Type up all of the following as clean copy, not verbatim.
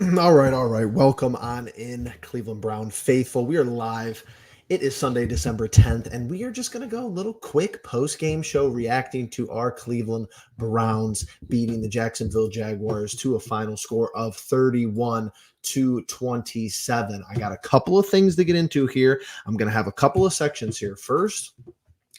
All right, all right. Welcome on in, Cleveland Brown faithful. We are live. It is Sunday, December 10th, and we are just going to go a little quick post-game show reacting to our Cleveland Browns beating the Jacksonville Jaguars to a final score of 31-27. I got a couple of things to get into here. I'm going to have a couple of sections here. First,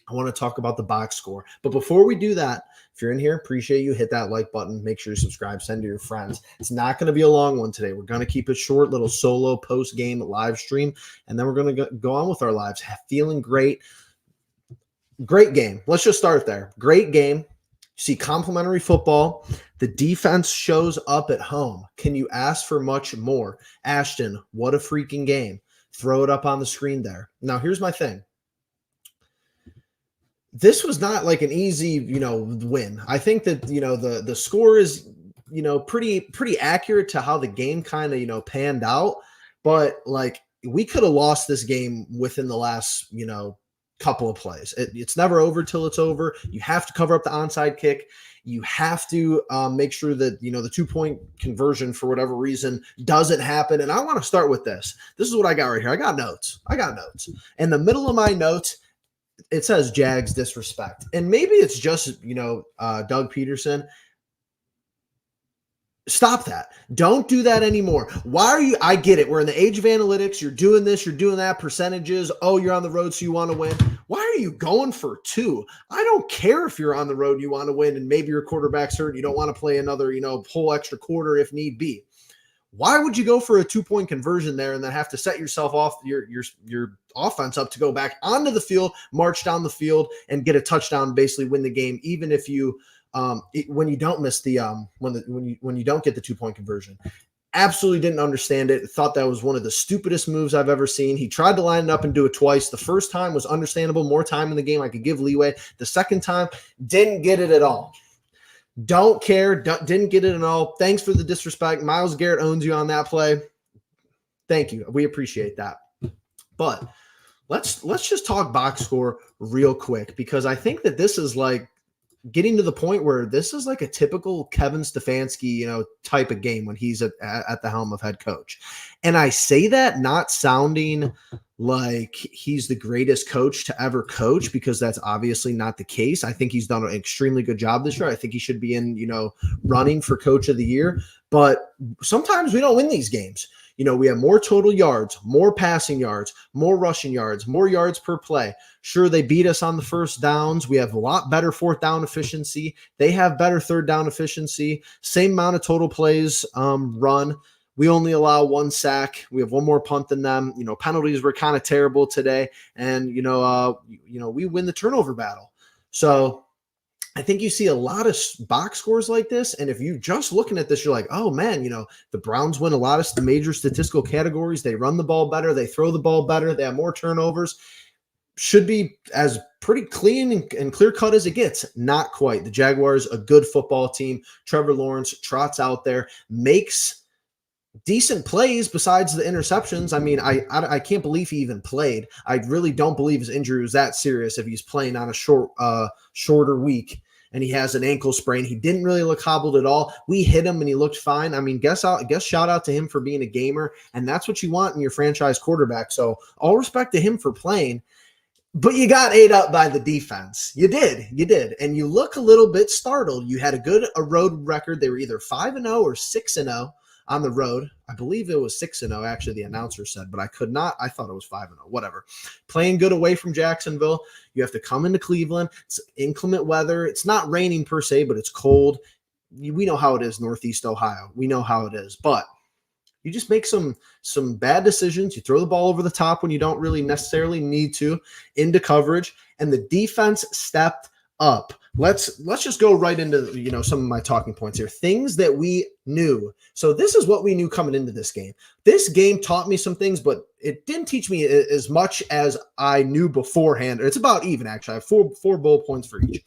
I want to talk about the box score. But before we do that, if you're in here, appreciate you. Hit that like button. Make sure you subscribe. Send to your friends. It's not going to be a long one today. We're going to keep it short, little solo post-game live stream, and then we're going to go on with our lives. Feeling great. Great game. Let's just start there. Great game. You see complimentary football. The defense shows up at home. Can you ask for much more? Ashton, what a freaking game. Throw it up on the screen there. Now, here's my thing. This was not like an easy, win. I think that, the score is, pretty accurate to how the game kind of, panned out. But like we could have lost this game within the last, couple of plays. It's never over till it's over. You have to cover up the onside kick. You have to make sure that, the 2-point conversion for whatever reason doesn't happen. And I want to start with this. This is what I got right here. I got notes. In the middle of my notes, it says Jags disrespect. And maybe it's just, Doug Peterson. Stop that. Don't do that anymore. Why are you? I get it. We're in the age of analytics. You're doing this. You're doing that. Percentages. Oh, you're on the road, so you want to win. Why are you going for 2? I don't care if you're on the road, you want to win, and maybe your quarterback's hurt. You don't want to play another, whole extra quarter if need be. Why would you go for a 2-point conversion there and then have to set yourself off your offense up to go back onto the field, march down the field, and get a touchdown, basically win the game, even if you when you don't miss the when you don't get the 2-point conversion? Absolutely didn't understand it. Thought that was one of the stupidest moves I've ever seen. He tried to line it up and do it twice. The first time was understandable, more time in the game, I could give leeway. The second time, didn't get it at all. Don't care. Didn't get it at all. Thanks for the disrespect. Myles Garrett owns you on that play. Thank you. We appreciate that. But let's just talk box score real quick, because I think that this is like getting to the point where this is like a typical Kevin Stefanski, type of game when he's at the helm of head coach. And I say that not sounding like he's the greatest coach to ever coach, because that's obviously not the case. I think he's done an extremely good job this year. I think he should be in, running for coach of the year. But sometimes we don't win these games. We have more total yards, more passing yards, more rushing yards, more yards per play. Sure, they beat us on the first downs. We have a lot better fourth down efficiency. They have better third down efficiency. Same amount of total plays run. We only allow 1 sack. We have 1 more punt than them. Penalties were kind of terrible today, and we win the turnover battle. So I think you see a lot of box scores like this, and if you just looking at this, you're like, oh man, the Browns win a lot of the major statistical categories. They run the ball better. They throw the ball better. They have more turnovers. Should be as pretty clean and clear-cut as it gets. Not quite. The Jaguars, a good football team. Trevor Lawrence trots out there, makes decent plays besides the interceptions. I mean, I can't believe he even played. I really don't believe his injury was that serious if he's playing on a shorter week and he has an ankle sprain. He didn't really look hobbled at all. We hit him and he looked fine. I mean, guess shout out to him for being a gamer, and that's what you want in your franchise quarterback. So all respect to him for playing. But you got ate up by the defense. You did. And you look a little bit startled. You had a road record. They were either 5-0 or 6-0 on the road. I believe it was 6-0, actually, the announcer said, but I thought it was 5-0, whatever. Playing good away from Jacksonville. You have to come into Cleveland. It's inclement weather. It's not raining per se, but it's cold. We know how it is, Northeast Ohio. We know how it is. But you just make some bad decisions. You throw the ball over the top when you don't really necessarily need to, into coverage, and the defense stepped up. Let's just go right into some of my talking points here. Things that we knew. So this is what we knew coming into this game. This game taught me some things, but it didn't teach me as much as I knew beforehand. It's about even, actually. I have four bullet points for each.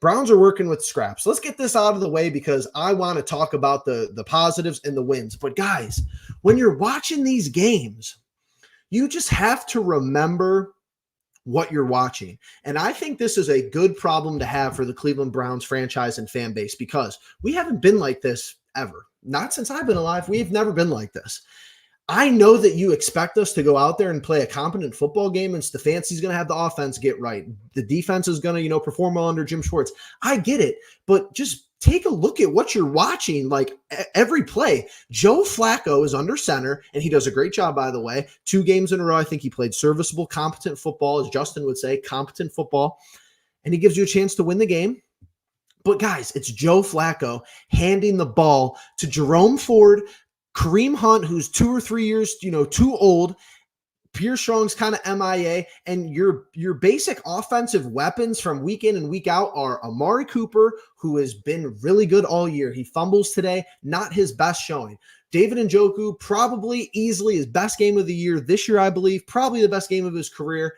Browns are working with scraps. Let's get this out of the way because I want to talk about the positives and the wins. But guys, when you're watching these games, you just have to remember what you're watching. And I think this is a good problem to have for the Cleveland Browns franchise and fan base, because we haven't been like this ever. not since I've been alive. We've never been like this. I know that you expect us to go out there and play a competent football game, and Stefanski's going to have the offense get right. The defense is going to, perform well under Jim Schwartz. I get it, but just take a look at what you're watching. Like every play, Joe Flacco is under center, and he does a great job, by the way. 2 games in a row, I think he played serviceable, competent football, as Justin would say, competent football, and he gives you a chance to win the game. But guys, it's Joe Flacco handing the ball to Jerome Ford, Kareem Hunt, who's 2 or 3 years, too old. Pierce Strong's kind of MIA, and your basic offensive weapons from week in and week out are Amari Cooper, who has been really good all year. He fumbles today, not his best showing. David Njoku, probably easily his best game of the year this year, I believe, probably the best game of his career.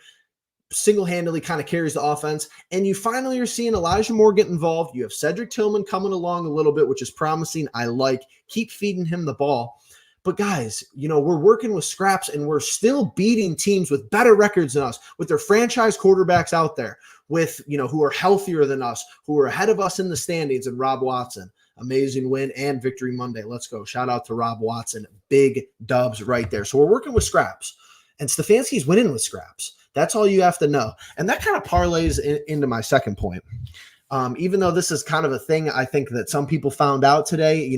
Single-handedly kind of carries the offense. And you finally are seeing Elijah Moore get involved. You have Cedric Tillman coming along a little bit, which is promising. I like. Keep feeding him the ball. But guys, we're working with scraps, and we're still beating teams with better records than us, with their franchise quarterbacks out there, with, who are healthier than us, who are ahead of us in the standings, and Rob Watson. Amazing win and victory Monday. Let's go. Shout out to Rob Watson. Big dubs right there. So we're working with scraps, and Stefanski's winning with scraps. That's all you have to know. And that kind of parlays into my second point. Even though this is kind of a thing, I think that some people found out today,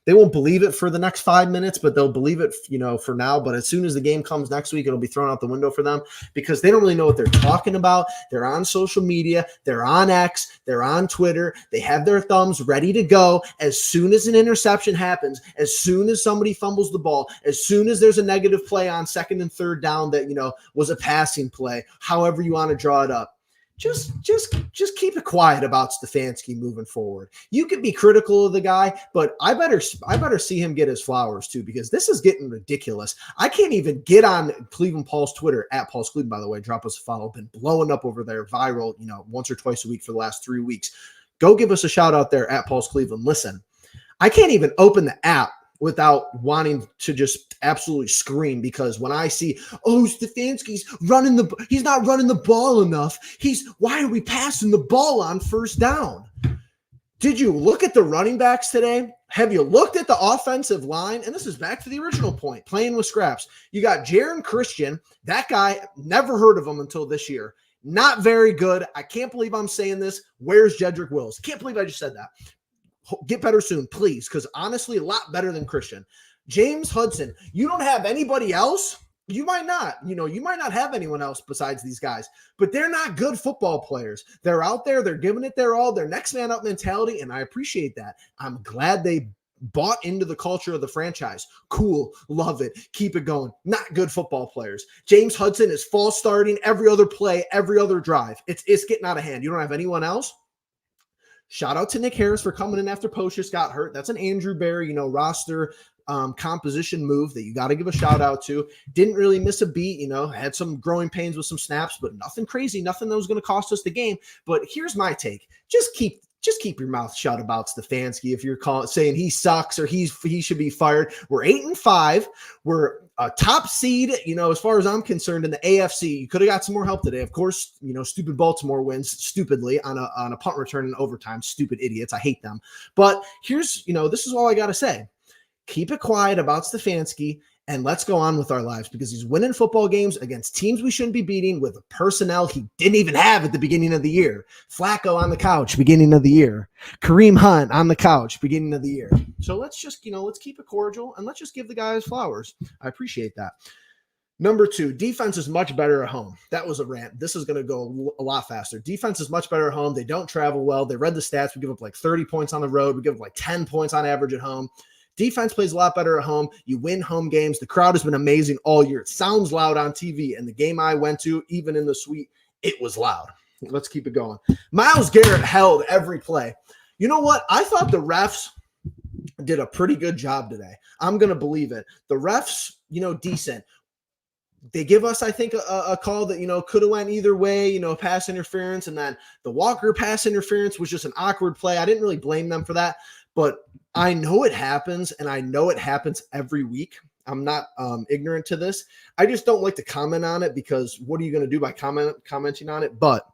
they won't believe it for the next 5 minutes, but they'll believe it, for now. But as soon as the game comes next week, it'll be thrown out the window for them because they don't really know what they're talking about. They're on social media. They're on X. They're on Twitter. They have their thumbs ready to go. As soon as an interception happens, as soon as somebody fumbles the ball, as soon as there's a negative play on 2nd and 3rd down that, was a passing play, however you want to draw it up. Just keep it quiet about Stefanski moving forward. You could be critical of the guy, but I better see him get his flowers too, because this is getting ridiculous. I can't even get on Cleveland Paul's Twitter, at Paul's Cleveland, by the way. Drop us a follow. Been blowing up over there, viral, once or twice a week for the last 3 weeks. Go give us a shout out there at Paul's Cleveland. Listen, I can't even open the app without wanting to just absolutely scream, because when I see, Stefanski's he's not running the ball enough. Why are we passing the ball on 1st down? Did you look at the running backs today? Have you looked at the offensive line? And this is back to the original point, playing with scraps. You got Jaron Christian. That guy, never heard of him until this year. Not very good. I can't believe I'm saying this. Where's Jedrick Wills? Can't believe I just said that. Get better soon, please, because honestly, a lot better than Christian. James Hudson, you don't have anybody else? You might not. You might not have anyone else besides these guys, but they're not good football players. They're out there. They're giving it their all. They're next man up mentality, and I appreciate that. I'm glad they bought into the culture of the franchise. Cool. Love it. Keep it going. Not good football players. James Hudson is false starting every other play, every other drive. It's getting out of hand. You don't have anyone else? Shout out to Nick Harris for coming in after Pocius got hurt. That's an Andrew Berry, roster composition move that you got to give a shout out to. Didn't really miss a beat, had some growing pains with some snaps, but nothing crazy, nothing that was going to cost us the game. But here's my take. Just keep your mouth shut about Stefanski if you're saying he sucks or he should be fired. We're 8-5. We're a top seed, as far as I'm concerned, in the AFC. You could have got some more help today. Of course, stupid Baltimore wins stupidly on a punt return in overtime. Stupid idiots. I hate them. But here's, this is all I got to say. Keep it quiet about Stefanski, and let's go on with our lives, because he's winning football games against teams we shouldn't be beating with personnel he didn't even have at the beginning of the year. Flacco on the couch, beginning of the year. Kareem Hunt on the couch, beginning of the year. So let's just, let's keep it cordial, and let's just give the guys flowers. I appreciate that. Number 2, defense is much better at home. That was a rant. This is going to go a lot faster. Defense is much better at home. They don't travel well. They read the stats. We give up like 30 points on the road. We give up like 10 points on average at home. Defense plays a lot better at home. You win home games. The crowd has been amazing all year. It sounds loud on TV. And the game I went to, even in the suite, it was loud. Let's keep it going. Myles Garrett held every play. You know what? I thought the refs did a pretty good job today. I'm going to believe it. The refs, decent. They give us, I think, a call that, could have went either way, pass interference. And then the Walker pass interference was just an awkward play. I didn't really blame them for that. But I know it happens, and I know it happens every week. I'm not ignorant to this. I just don't like to comment on it, because what are you going to do by commenting on it? But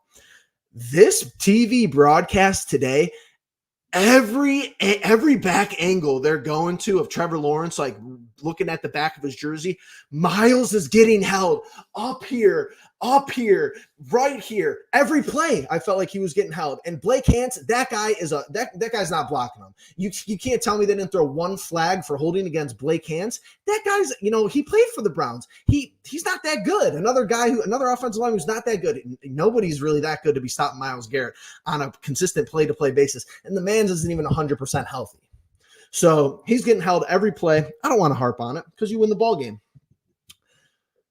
this TV broadcast today, Every back angle they're going to of Trevor Lawrence, like looking at the back of his jersey, Miles is getting held up here, right here. Every play, I felt like he was getting held. And Blake Hance, that guy is that guy's not blocking him. You can't tell me they didn't throw one flag for holding against Blake Hance. That guy's, he played for the Browns. He's not that good. Another offensive line who's not that good. Nobody's really that good to be stopping Myles Garrett on a consistent play-to-play basis. And the man isn't even 100% healthy. So he's getting held every play. I don't want to harp on it because you win the ball game.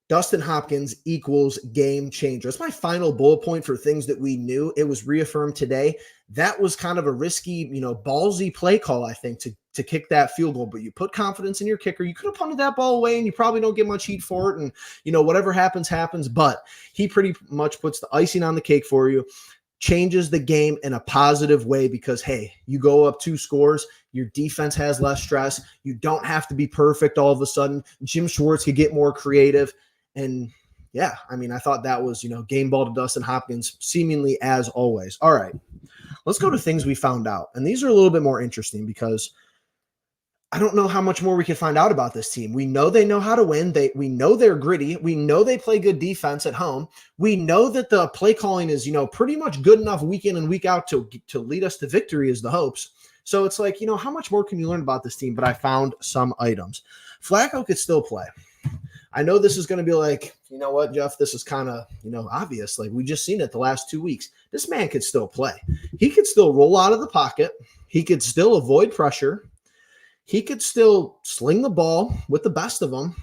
Dustin Hopkins equals game changer. That's my final bullet point for things that we knew. It was reaffirmed today. That was kind of a risky, ballsy play call, I think, to kick that field goal. But you put confidence in your kicker. You could have punted that ball away, and you probably don't get much heat for it. And, whatever happens, happens. But he pretty much puts the icing on the cake for you, changes the game in a positive way because, hey, you go up 2 scores. Your defense has less stress. You don't have to be perfect all of a sudden. Jim Schwartz could get more creative. And yeah, I thought that was, game ball to Dustin Hopkins, seemingly as always. All right, let's go to things we found out. And these are a little bit more interesting because I don't know how much more we can find out about this team. We know they know how to win. We know they're gritty. We know they play good defense at home. We know that the play calling is, pretty much good enough week in and week out to lead us to victory is the hopes. So it's like, how much more can you learn about this team? But I found some items. Flacco could still play. I know this is going to be like, you know what, Jeff, this is kind of, obvious. Like we just seen it the last 2 weeks. This man could still play. He could still roll out of the pocket. He could still avoid pressure. He could still sling the ball with the best of them.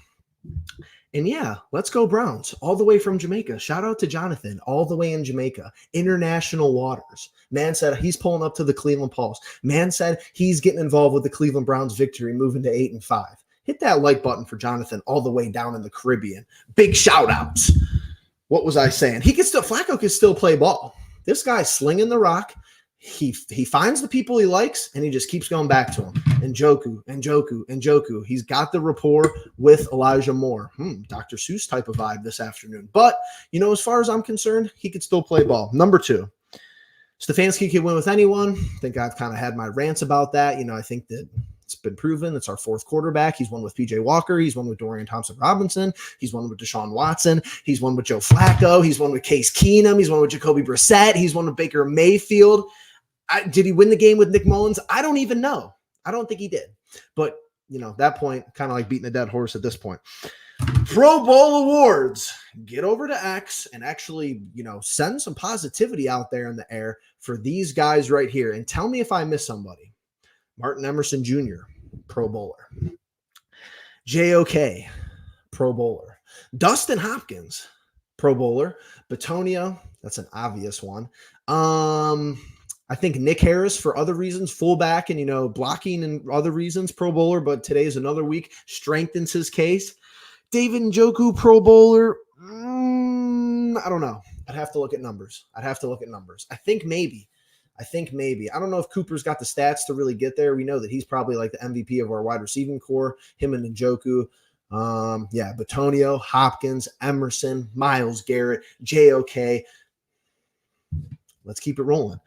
And yeah, let's go Browns all the way from Jamaica. Shout out to Jonathan all the way in Jamaica, international waters. Man said he's pulling up to the Cleveland Pulse. Man said he's getting involved with the Cleveland Browns victory, moving to 8-5. Hit that like button for Jonathan all the way down in the Caribbean. Big shout outs. What was I saying? Flacco can still play ball. This guy's slinging the rock. He finds the people he likes, and he just keeps going back to him. Njoku. He's got the rapport with Elijah Moore. Dr. Seuss type of vibe this afternoon. But, as far as I'm concerned, he could still play ball. Number 2, Stefanski can win with anyone. I think I've kind of had my rants about that. I think that it's been proven. It's our 4th quarterback. He's won with PJ Walker. He's won with Dorian Thompson-Robinson. He's won with Deshaun Watson. He's won with Joe Flacco. He's won with Case Keenum. He's won with Jacoby Brissett. He's won with Baker Mayfield. Did he win the game with Nick Mullins? I don't even know. I don't think he did. But, that point, kind of like beating a dead horse at this point. Pro Bowl awards. Get over to X and actually, send some positivity out there in the air for these guys right here. And tell me if I miss somebody. Martin Emerson Jr., Pro Bowler. JOK, Pro Bowler. Dustin Hopkins, Pro Bowler. Batonio, that's an obvious one. I think Nick Harris, for other reasons, fullback and, blocking and other reasons, Pro Bowler, but today's another week, strengthens his case. David Njoku, Pro Bowler. I don't know. I'd have to look at numbers. I think maybe. I don't know if Cooper's got the stats to really get there. We know that he's probably like the MVP of our wide receiving core, him and Njoku. Batonio, Hopkins, Emerson, Myles Garrett, JOK. Let's keep it rolling.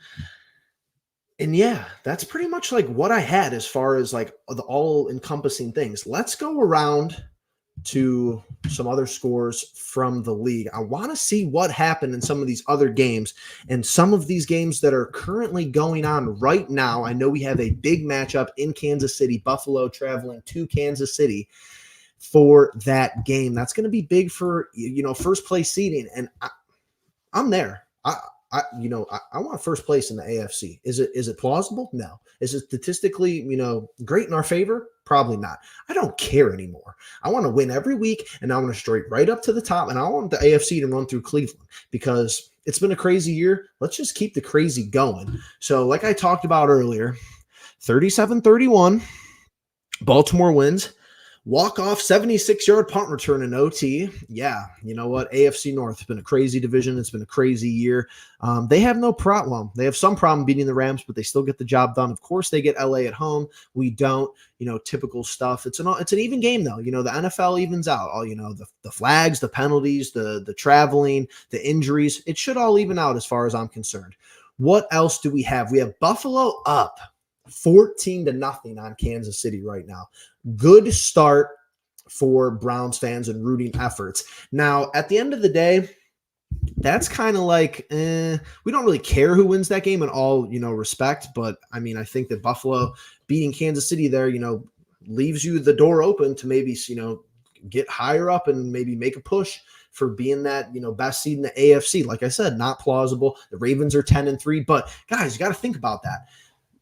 And yeah, that's pretty much like what I had as far as like the all-encompassing things. Let's go around to some other scores from the league. I want to see what happened in some of these other games and some of these games that are currently going on right now. I know we have a big matchup in Kansas City, Buffalo traveling to Kansas City for that game. That's going to be big for, first place seeding. And I'm there. I want first place in the AFC. Is it plausible? No. Is it statistically, great in our favor? Probably not. I don't care anymore. I want to win every week, and I want to straight right up to the top, and I want the AFC to run through Cleveland because it's been a crazy year. Let's just keep the crazy going. So like I talked about earlier, 37-31, Baltimore wins. Walk-off 76-yard punt return in OT. Yeah, you know what? AFC North has been a crazy division. It's been a crazy year. They have no problem. They have some problem beating the Rams, but they still get the job done. Of course, they get LA at home. We don't. Typical stuff. It's an even game, though. The NFL evens out. All the flags, the penalties, the traveling, the injuries. It should all even out as far as I'm concerned. What else do we have? We have Buffalo up 14-0 on Kansas City right now. Good start for Browns fans and rooting efforts. Now, at the end of the day, that's kind of like, we don't really care who wins that game in all, respect. But I mean, I think that Buffalo beating Kansas City there, leaves you the door open to maybe, get higher up and maybe make a push for being that, best seed in the AFC. Like I said, not plausible. The Ravens are 10-3, but guys, you got to think about that.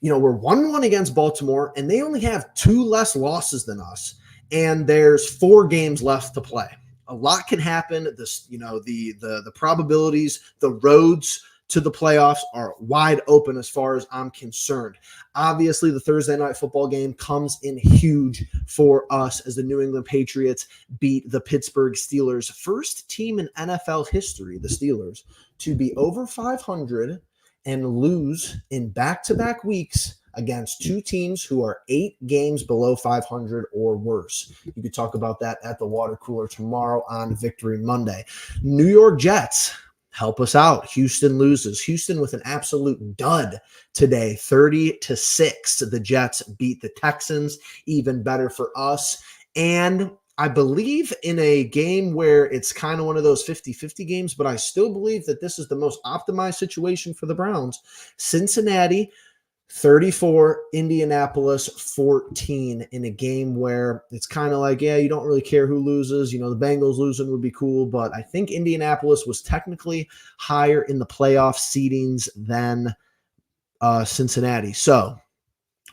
We're 1-1 against Baltimore, and they only have 2 less losses than us, and there's 4 games left to play. A lot can happen. The probabilities, the roads to the playoffs are wide open as far as I'm concerned. Obviously, the Thursday night football game comes in huge for us as the New England Patriots beat the Pittsburgh Steelers. First team in NFL history, the Steelers, to be over 500 and lose in back-to-back weeks against 2 teams who are 8 games below 500 or worse. You could talk about that at the water cooler tomorrow on Victory Monday. New York Jets help us out. Houston loses. Houston with an absolute dud today, 30-6. The Jets beat the Texans. Even better for us. And I believe in a game where it's kind of one of those 50-50 games, but I still believe that this is the most optimized situation for the Browns. Cincinnati 34, Indianapolis 14 in a game where it's kind of like, yeah, you don't really care who loses. The Bengals losing would be cool, but I think Indianapolis was technically higher in the playoff seedings than Cincinnati. So,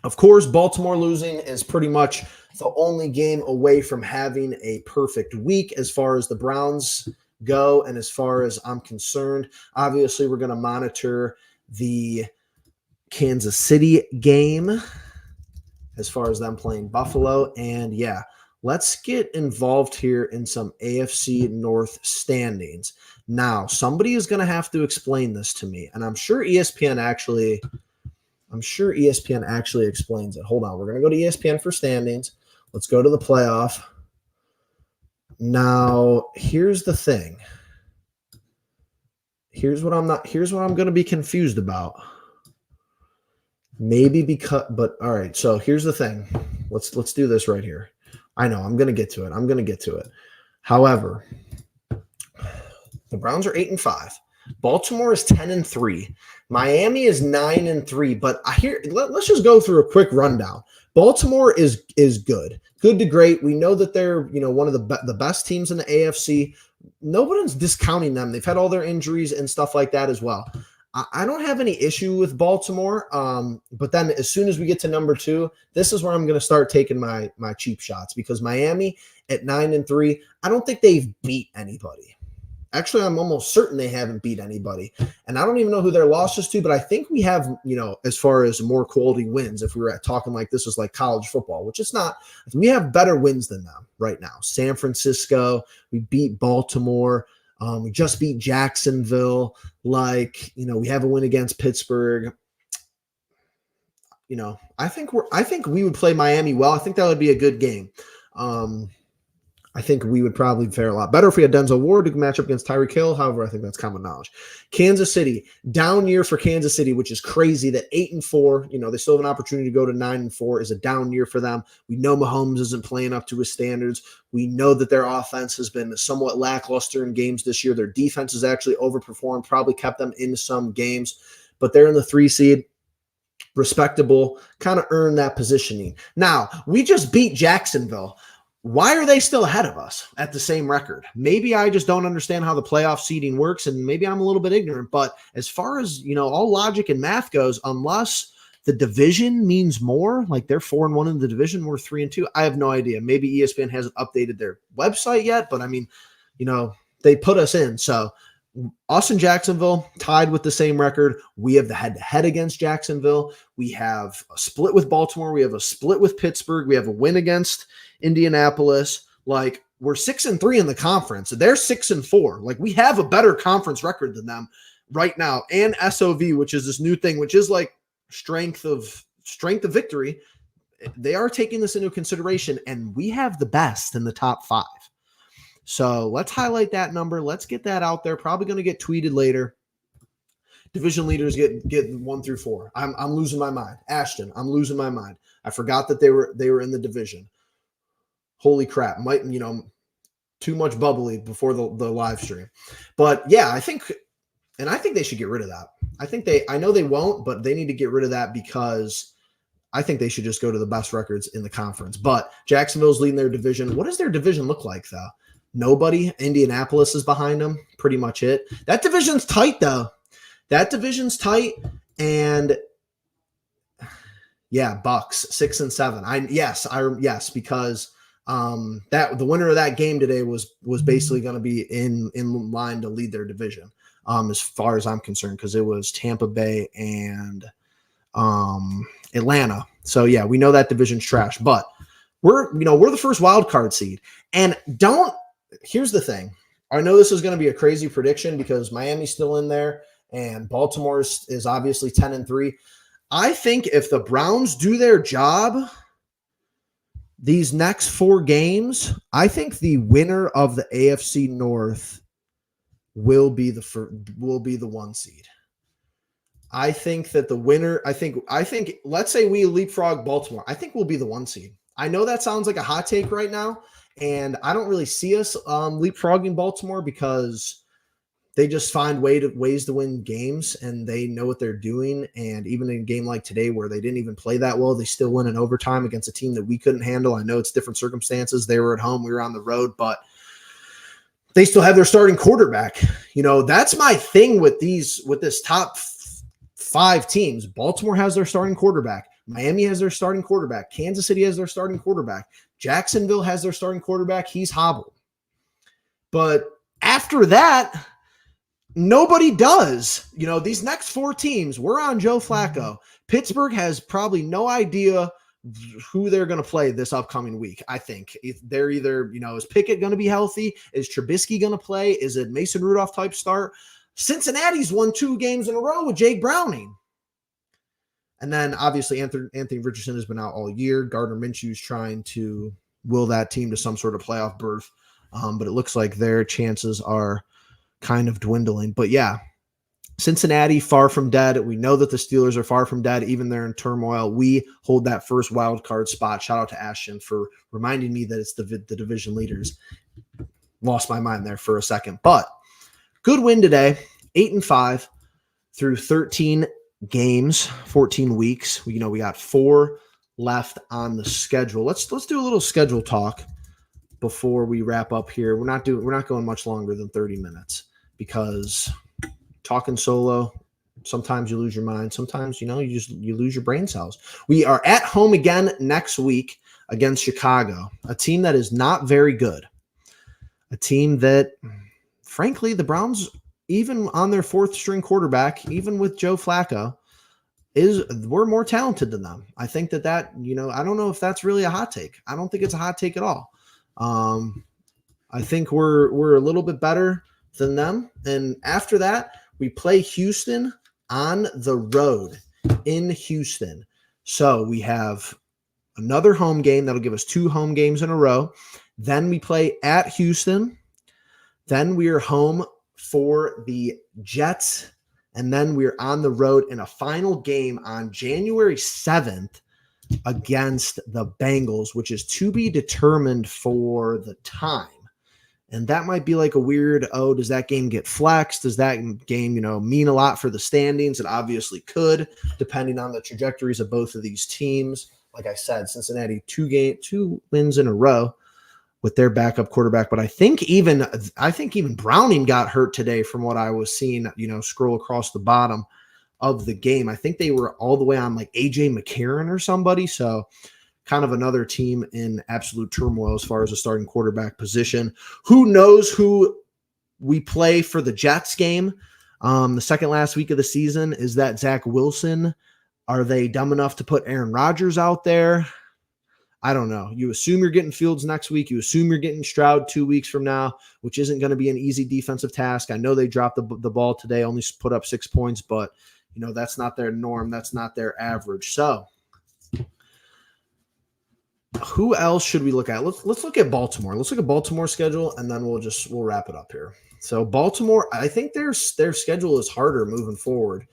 of course, Baltimore losing is pretty much the only game away from having a perfect week as far as the Browns go and as far as I'm concerned. Obviously, we're going to monitor the Kansas City game as far as them playing Buffalo. And yeah, let's get involved here in some AFC North standings. Now, somebody is going to have to explain this to me, and I'm sure ESPN actually explains it. Hold on. We're going to go to ESPN for standings. Let's go to the playoff. Now, here's the thing. Here's what I'm going to be confused about. Maybe but all right. So here's the thing. Let's do this right here. I know I'm going to get to it. However, the Browns are 8-5. Baltimore is 10-3. Miami is 9-3. But let's just go through a quick rundown. Baltimore is good to great. We know that they're one of the best teams in the AFC. Nobody's discounting them. They've had all their injuries and stuff like that as well. I don't have any issue with Baltimore, but then as soon as we get to number 2, this is where I'm going to start taking my cheap shots, because Miami at 9-3, I don't think they've beat anybody. Actually, I'm almost certain they haven't beat anybody, and I don't even know who their losses to, but I think we have, as far as more quality wins, if we were talking like this was like college football, which it's not, we have better wins than them right now. San Francisco, we beat Baltimore. We just beat Jacksonville. We have a win against Pittsburgh. I think we would play Miami well. I think that would be a good game. I think we would probably fare a lot better if we had Denzel Ward to match up against Tyreek Hill. However, I think that's common knowledge. Kansas City, down year for Kansas City, which is crazy that 8-4, they still have an opportunity to go to 9-4, is a down year for them. We know Mahomes isn't playing up to his standards. We know that their offense has been somewhat lackluster in games this year. Their defense has actually overperformed, probably kept them in some games, but they're in the 3 seed. Respectable, kind of earned that positioning. Now, we just beat Jacksonville. Why are they still ahead of us at the same record? Maybe I just don't understand how the playoff seeding works, and maybe I'm a little bit ignorant. But as far as, all logic and math goes, unless the division means more, like they're 4-1 in the division, we're 3-2. I have no idea. Maybe ESPN hasn't updated their website yet, but I mean, they put us in. So us and Jacksonville tied with the same record. We have the head-to-head against Jacksonville. We have a split with Baltimore. We have a split with Pittsburgh. We have a win against Indianapolis. We're 6-3 in the conference. They're 6-4. We have a better conference record than them right now. And SOV, which is this new thing, which is strength of victory. They are taking this into consideration, and we have the best in the top 5. So let's highlight that number. Let's get that out there. Probably going to get tweeted later. Division leaders get 1 through 4. I'm losing my mind. Ashton, I'm losing my mind. I forgot that they were in the division. Holy crap! Might too much bubbly before the live stream, but yeah, I think they should get rid of that. I know they won't, but they need to get rid of that because I think they should just go to the best records in the conference. But Jacksonville's leading their division. What does their division look like though? Nobody. Indianapolis is behind them. Pretty much it. That division's tight though. That division's tight, and yeah, Bucks 6 and 7. Yes, because that the winner of that game today was basically going to be in line to lead their division, as far as I'm concerned, because it was Tampa Bay and Atlanta. So yeah, we know that division's trash, but we're the first wild card seed, and here's the thing. I know this is going to be a crazy prediction because Miami's still in there. And Baltimore is obviously 10 and 3. I think if the Browns do their job these next 4 games, I think the winner of the AFC North will be the 1 seed. I think that the winner, I think let's say we leapfrog Baltimore. I think we'll be the 1 seed. I know that sounds like a hot take right now, and I don't really see us leapfrogging Baltimore because they just find ways to win games, and they know what they're doing. And even in a game like today where they didn't even play that well, they still win in overtime against a team that we couldn't handle. I know it's different circumstances. They were at home, we were on the road, but they still have their starting quarterback. That's my thing with this top 5 teams. Baltimore has their starting quarterback. Miami has their starting quarterback. Kansas City has their starting quarterback. Jacksonville has their starting quarterback. He's hobbled. But after that, nobody does. These next 4 teams, we're on Joe Flacco. Pittsburgh has probably no idea who they're going to play this upcoming week. I think they're either, is Pickett going to be healthy? Is Trubisky going to play? Is it Mason Rudolph type start? Cincinnati's won 2 games in a row with Jake Browning. And then obviously Anthony Richardson has been out all year. Gardner Minshew's trying to will that team to some sort of playoff berth. But it looks like their chances are kind of dwindling. But yeah, Cincinnati far from dead. We know that the Steelers are far from dead. Even they're in turmoil. We hold that first wild card spot. Shout out to Ashton for reminding me that it's the division leaders. Lost my mind there for a second, but good win today. 8 and 5 through 13 games, 14 weeks. We got 4 left on the schedule. Let's do a little schedule talk before we wrap up here. We're not going much longer than 30 minutes because talking solo, sometimes you lose your mind. Sometimes, you lose your brain cells. We are at home again next week against Chicago, a team that is not very good. A team that, frankly, the Browns, even on their 4th string quarterback, even with Joe Flacco, we're more talented than them. I think that I don't know if that's really a hot take. I don't think it's a hot take at all. I think we're a little bit better than them. And after that, we play Houston on the road in Houston. So we have another home game that'll give us 2 home games in a row. Then we play at Houston. Then we are home for the Jets. And then we're on the road in a final game on January 7th against the Bengals, which is to be determined for the time. And that might be like a weird, does that game get flexed? Does that game, mean a lot for the standings? It obviously could, depending on the trajectories of both of these teams. Like I said, Cincinnati 2 wins in a row with their backup quarterback. But I think even Browning got hurt today from what I was seeing, scroll across the bottom of the game. I think they were all the way on like AJ McCarron or somebody. So kind of another team in absolute turmoil as far as a starting quarterback position. Who knows who we play for the Jets game? The second last week of the season. Is that Zach Wilson? Are they dumb enough to put Aaron Rodgers out there? I don't know. You assume you're getting Fields next week. You assume you're getting Stroud 2 weeks from now, which isn't going to be an easy defensive task. I know they dropped the ball today, only put up 6 points, but that's not their norm. That's not their average. So who else should we look at? Let's look at Baltimore. Let's look at Baltimore's schedule, and then we'll wrap it up here. So Baltimore, I think their schedule is harder moving forward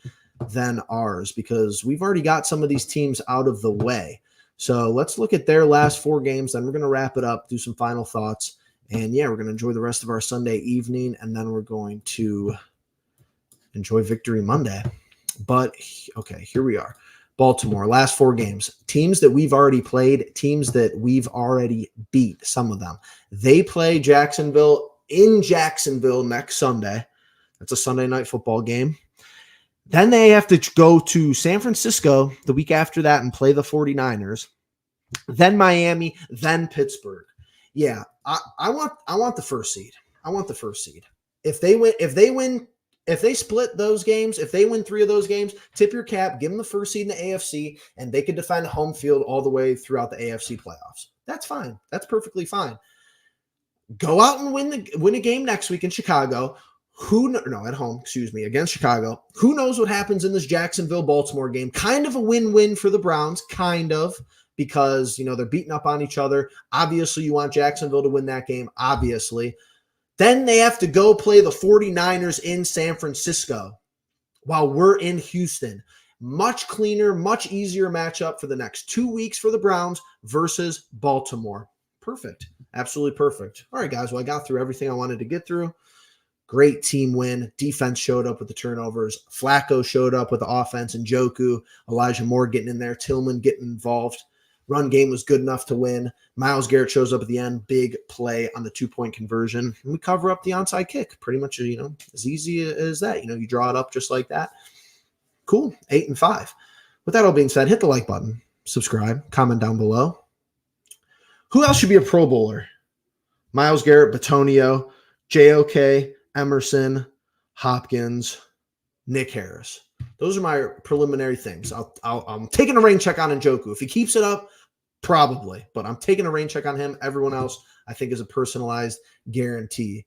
than ours because we've already got some of these teams out of the way. So let's look at their last 4 games. Then we're going to wrap it up, do some final thoughts. And yeah, we're going to enjoy the rest of our Sunday evening. And then we're going to enjoy Victory Monday. But okay, here we are. Baltimore, last 4 games. Teams that we've already played, teams that we've already beat, some of them. They play Jacksonville in Jacksonville next Sunday. That's a Sunday night football game. Then they have to go to San Francisco the week after that and play the 49ers. Then Miami, then Pittsburgh. Yeah, I want the first seed. I want the first seed. If they split those games, if they win 3 of those games, tip your cap, give them the first seed in the AFC, and they can defend home field all the way throughout the AFC playoffs. That's fine. That's perfectly fine. Go out and win a game next week in Chicago. At home, against Chicago. Who knows what happens in this Jacksonville-Baltimore game? Kind of a win-win for the Browns, kind of, because, they're beating up on each other. Obviously, you want Jacksonville to win that game, obviously. Then they have to go play the 49ers in San Francisco while we're in Houston. Much cleaner, much easier matchup for the next 2 weeks for the Browns versus Baltimore. Perfect. Absolutely perfect. All right, guys. Well, I got through everything I wanted to get through. Great team win. Defense showed up with the turnovers. Flacco showed up with the offense, and Njoku, Elijah Moore getting in there, Tillman getting involved. Run game was good enough to win. Myles Garrett shows up at the end. Big play on the 2-point conversion. And we cover up the onside kick. Pretty much, as easy as that. You draw it up just like that. Cool. 8-5. With that all being said, hit the like button. Subscribe. Comment down below. Who else should be a Pro Bowler? Myles Garrett, Batonio, JOK, Emerson, Hopkins, Nick Harris. Those are my preliminary things. I'm taking a rain check on Njoku. If he keeps it up, probably. But I'm taking a rain check on him. Everyone else, I think, is a personalized guarantee.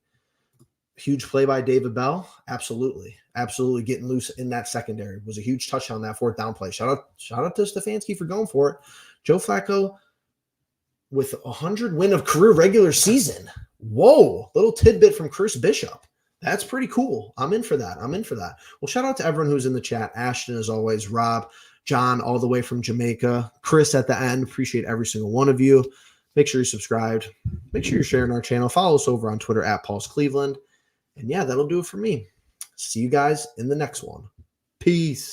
Huge play by David Bell. Absolutely. Absolutely getting loose in that secondary. It was a huge touchdown, that 4th down play. Shout out to Stefanski for going for it. Joe Flacco with 100 win of career regular season. Whoa. Little tidbit from Chris Bishop. That's pretty cool. I'm in for that. Well, shout out to everyone who's in the chat. Ashton, as always, Rob, John, all the way from Jamaica, Chris at the end. Appreciate every single one of you. Make sure you're subscribed. Make sure you're sharing our channel. Follow us over on Twitter at Paul's Cleveland. And yeah, that'll do it for me. See you guys in the next one. Peace.